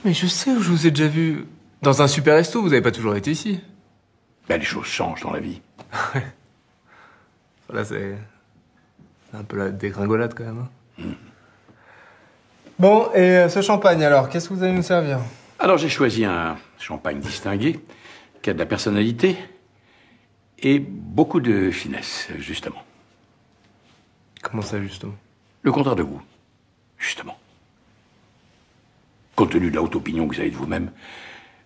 Mais je sais où je vous ai déjà vu. Dans un super resto, vous n'avez pas toujours été ici. Ben, les choses changent dans la vie. Là, c'est un peu la dégringolade quand même. Hein. Bon, et ce champagne alors, qu'est-ce que vous allez nous servir? Alors j'ai choisi un champagne distingué, qui a de la personnalité et beaucoup de finesse, justement. Comment ça, justement? Le contraire de vous, justement. Compte tenu de la haute opinion que vous avez de vous-même,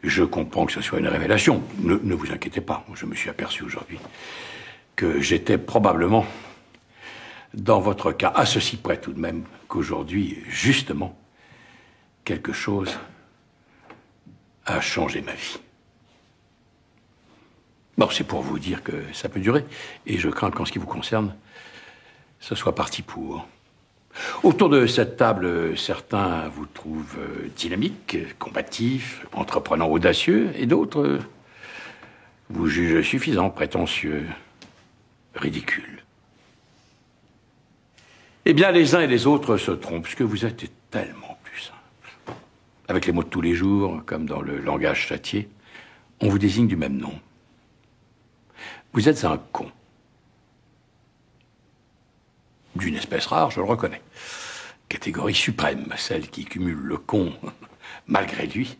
je comprends que ce soit une révélation. Ne vous inquiétez pas, je me suis aperçu aujourd'hui que j'étais probablement, dans votre cas, à ceci près tout de même, qu'aujourd'hui, justement, quelque chose a changé ma vie. Bon, c'est pour vous dire que ça peut durer, et je crains qu'en ce qui vous concerne, ce soit parti pour. Autour de cette table, certains vous trouvent dynamique, combatif, entreprenant audacieux, et d'autres vous jugent suffisant, prétentieux, ridicule. Eh bien, les uns et les autres se trompent, puisque vous êtes tellement plus simple. Avec les mots de tous les jours, comme dans le langage châtié, on vous désigne du même nom. Vous êtes un con. D'une espèce rare, je le reconnais. Catégorie suprême, celle qui cumule le con malgré lui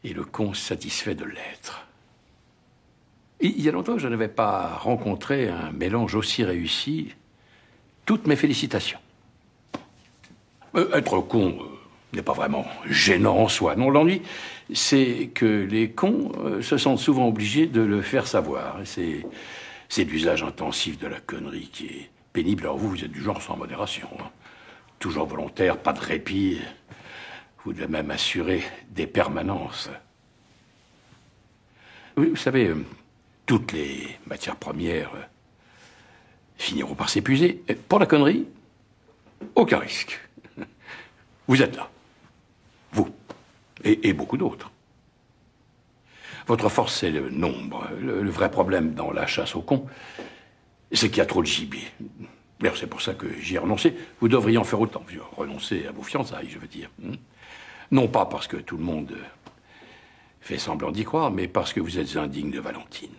et le con satisfait de l'être. Il y a longtemps que je n'avais pas rencontré un mélange aussi réussi. Toutes mes félicitations. Être con n'est pas vraiment gênant en soi. Non, l'ennui, c'est que les cons se sentent souvent obligés de le faire savoir. C'est l'usage intensif de la connerie qui est pénible. Alors vous êtes du genre sans modération. Hein. Toujours volontaire, pas de répit. Vous devez même assurer des permanences. Vous savez, toutes les matières premières finiront par s'épuiser. Pour la connerie, aucun risque. Vous êtes là. Vous. Et beaucoup d'autres. Votre force, c'est le nombre. Le vrai problème dans la chasse aux cons, c'est qu'il y a trop de gibier. D'ailleurs, c'est pour ça que j'y ai renoncé. Vous devriez en faire autant. Renoncer à vos fiançailles, je veux dire. Non pas parce que tout le monde fait semblant d'y croire, mais parce que vous êtes indigne de Valentine.